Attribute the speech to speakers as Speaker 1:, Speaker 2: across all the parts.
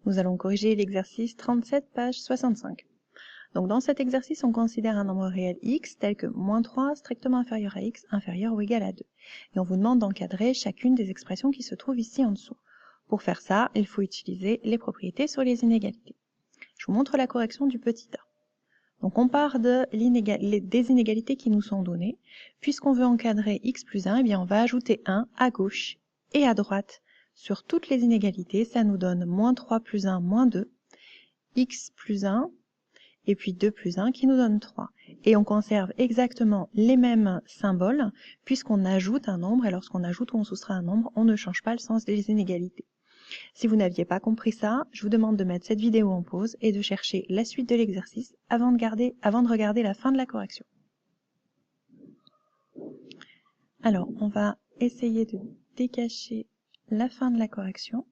Speaker 1: Nous allons corriger l'exercice 37, page 65. Donc dans cet exercice, on considère un nombre réel x tel que moins 3 strictement inférieur à x inférieur ou égal à 2. Et on vous demande d'encadrer chacune des expressions qui se trouvent ici en dessous. Pour faire ça, il faut utiliser les propriétés sur les inégalités. Je vous montre la correction du petit a. Donc on part des inégalités qui nous sont données. Puisqu'on veut encadrer x plus 1, eh bien on va ajouter 1 à gauche et à droite sur toutes les inégalités. Ça nous donne moins 3 plus 1 moins 2, x plus 1, et puis 2 plus 1 qui nous donne 3. Et on conserve exactement les mêmes symboles puisqu'on ajoute un nombre, et lorsqu'on ajoute ou on soustrait un nombre, on ne change pas le sens des inégalités. Si vous n'aviez pas compris ça, je vous demande de mettre cette vidéo en pause et de chercher la suite de l'exercice avant de regarder la fin de la correction. Alors, on va essayer de décacher la fin de la correction.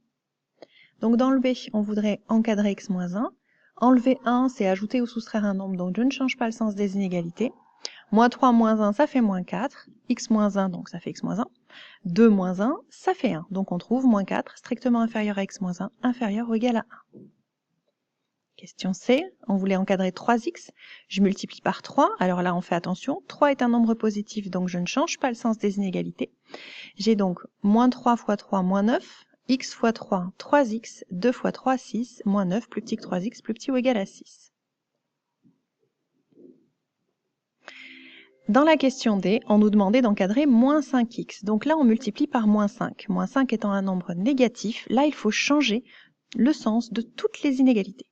Speaker 1: Donc dans le B, on voudrait encadrer x moins 1. Enlever 1, c'est ajouter ou soustraire un nombre, donc je ne change pas le sens des inégalités. Moins 3 moins 1, ça fait moins 4. X moins 1, donc ça fait x moins 1. 2 moins 1, ça fait 1. Donc on trouve moins 4, strictement inférieur à x moins 1, inférieur ou égal à 1. Question C, on voulait encadrer 3x. Je multiplie par 3, alors là on fait attention. 3 est un nombre positif, donc je ne change pas le sens des inégalités. J'ai donc moins 3 fois 3, moins 9. X fois 3, 3x, 2 fois 3, 6, moins 9, plus petit que 3x, plus petit ou égal à 6. Dans la question D, on nous demandait d'encadrer moins 5x. Donc là, on multiplie par moins 5. Moins 5 étant un nombre négatif, là, il faut changer le sens de toutes les inégalités.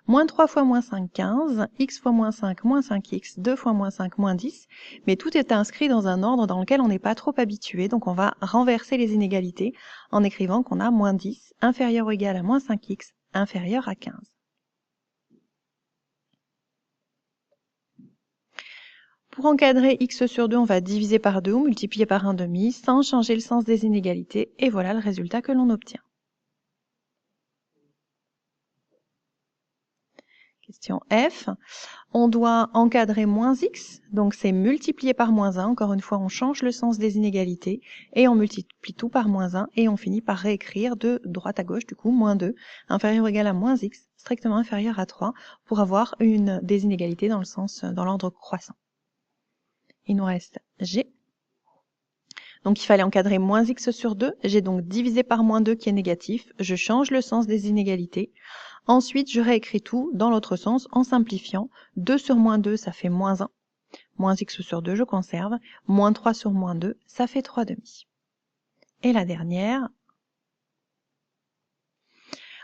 Speaker 1: Moins 3 fois moins 5, 15. X fois moins 5, moins 5x. 2 fois moins 5, moins 10. Mais tout est inscrit dans un ordre dans lequel on n'est pas trop habitué. Donc on va renverser les inégalités en écrivant qu'on a moins 10 inférieur ou égal à moins 5x inférieur à 15. Pour encadrer x sur 2, on va diviser par 2 ou multiplier par 1/2 sans changer le sens des inégalités. Et voilà le résultat que l'on obtient. Question F. On doit encadrer moins x, donc c'est multiplier par moins 1. Encore une fois, on change le sens des inégalités et on multiplie tout par moins 1 et on finit par réécrire de droite à gauche, du coup, moins 2, inférieur ou égal à moins x, strictement inférieur à 3, pour avoir des inégalités dans l'ordre croissant. Il nous reste G. Donc il fallait encadrer moins x sur 2. J'ai donc divisé par moins 2 qui est négatif. Je change le sens des inégalités. Ensuite, je réécris tout dans l'autre sens en simplifiant. 2 sur moins 2, ça fait moins 1. Moins x sur 2, je conserve. Moins 3 sur moins 2, ça fait 3/2. Et la dernière,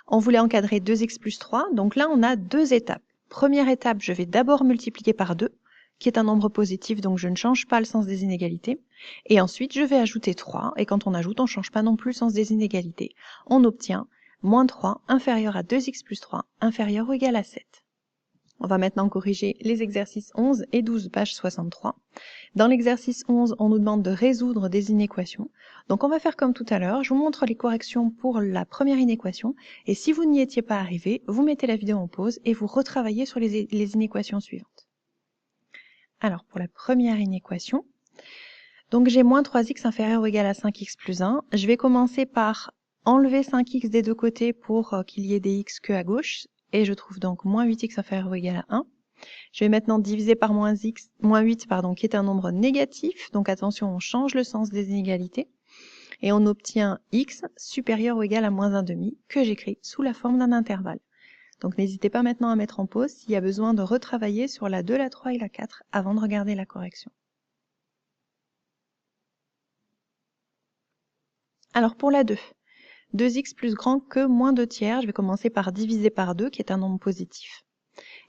Speaker 1: on voulait encadrer 2x plus 3. Donc là, on a deux étapes. Première étape, je vais d'abord multiplier par 2, qui est un nombre positif, donc je ne change pas le sens des inégalités. Et ensuite, je vais ajouter 3, et quand on ajoute, on ne change pas non plus le sens des inégalités. On obtient moins 3 inférieur à 2x plus 3, inférieur ou égal à 7. On va maintenant corriger les exercices 11 et 12, page 63. Dans l'exercice 11, on nous demande de résoudre des inéquations. Donc on va faire comme tout à l'heure, je vous montre les corrections pour la première inéquation, et si vous n'y étiez pas arrivé, vous mettez la vidéo en pause et vous retravaillez sur les inéquations suivantes. Alors, pour la première inéquation, donc j'ai moins 3x inférieur ou égal à 5x plus 1. Je vais commencer par enlever 5x des deux côtés pour qu'il y ait des x que à gauche, et je trouve donc moins 8x inférieur ou égal à 1. Je vais maintenant diviser par moins 8, qui est un nombre négatif, donc attention, on change le sens des inégalités, et on obtient x supérieur ou égal à moins 1/2, que j'écris sous la forme d'un intervalle. Donc n'hésitez pas maintenant à mettre en pause s'il y a besoin de retravailler sur la 2, la 3 et la 4 avant de regarder la correction. Alors pour la 2, 2x plus grand que moins 2 tiers, je vais commencer par diviser par 2 qui est un nombre positif.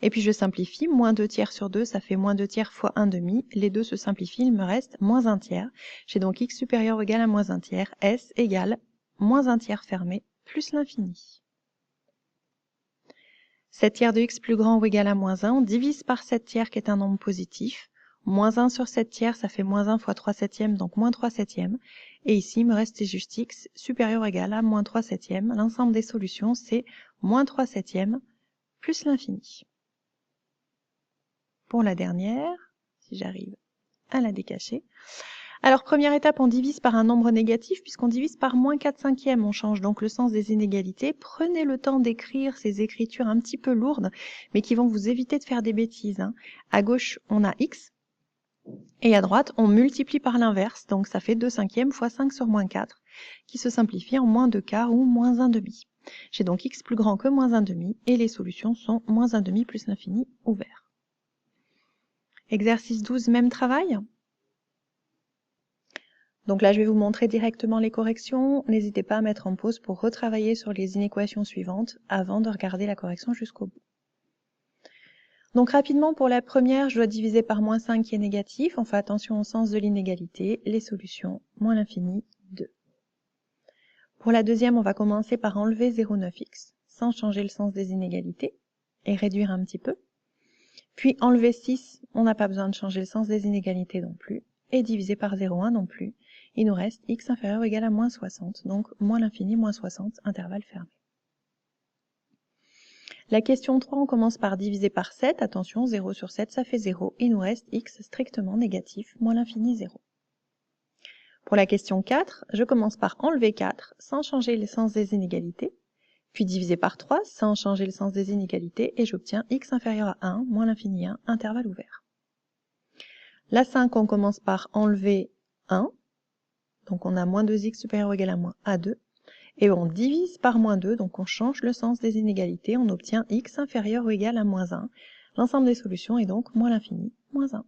Speaker 1: Et puis je simplifie, moins 2 tiers sur 2, ça fait moins 2 tiers fois 1/2. Les deux se simplifient, il me reste moins 1 tiers. J'ai donc x supérieur ou égal à moins 1 tiers, s égale moins 1 tiers fermé plus l'infini. 7 tiers de x plus grand ou égal à moins 1, on divise par 7 tiers qui est un nombre positif. Moins 1 sur 7 tiers, ça fait moins 1 fois 3 septièmes, donc moins 3 septièmes. Et ici, il me reste juste x supérieur ou égal à moins 3 septièmes. L'ensemble des solutions, c'est moins 3 septièmes plus l'infini. Pour la dernière, si j'arrive à la décacher, Alors, première étape, on divise par un nombre négatif, puisqu'on divise par moins 4/5. On change donc le sens des inégalités. Prenez le temps d'écrire ces écritures un petit peu lourdes, mais qui vont vous éviter de faire des bêtises. À gauche, on a x, et à droite, on multiplie par l'inverse, donc ça fait 2/5 fois 5 sur moins 4, qui se simplifie en moins 2/4 ou moins 1/2. J'ai donc x plus grand que moins 1/2, et les solutions sont moins 1/2 plus l'infini ouvert. Exercice 12, même travail. Donc là, je vais vous montrer directement les corrections. N'hésitez pas à mettre en pause pour retravailler sur les inéquations suivantes avant de regarder la correction jusqu'au bout. Donc rapidement, pour la première, je dois diviser par moins 5 qui est négatif. On fait attention au sens de l'inégalité. Les solutions, moins l'infini, 2. Pour la deuxième, on va commencer par enlever 0,9x sans changer le sens des inégalités et réduire un petit peu. Puis enlever 6, on n'a pas besoin de changer le sens des inégalités non plus. Et diviser par 0,1 non plus. Il nous reste x inférieur ou égal à moins 60, donc moins l'infini, moins 60, intervalle fermé. La question 3, on commence par diviser par 7. Attention, 0 sur 7, ça fait 0. Il nous reste x strictement négatif, moins l'infini, 0. Pour la question 4, je commence par enlever 4 sans changer le sens des inégalités, puis diviser par 3 sans changer le sens des inégalités, et j'obtiens x inférieur à 1, moins l'infini 1, intervalle ouvert. La 5, on commence par enlever 1. Donc on a moins 2x supérieur ou égal à moins a2. Et on divise par moins 2, donc on change le sens des inégalités, on obtient x inférieur ou égal à moins 1. L'ensemble des solutions est donc moins l'infini, moins 1.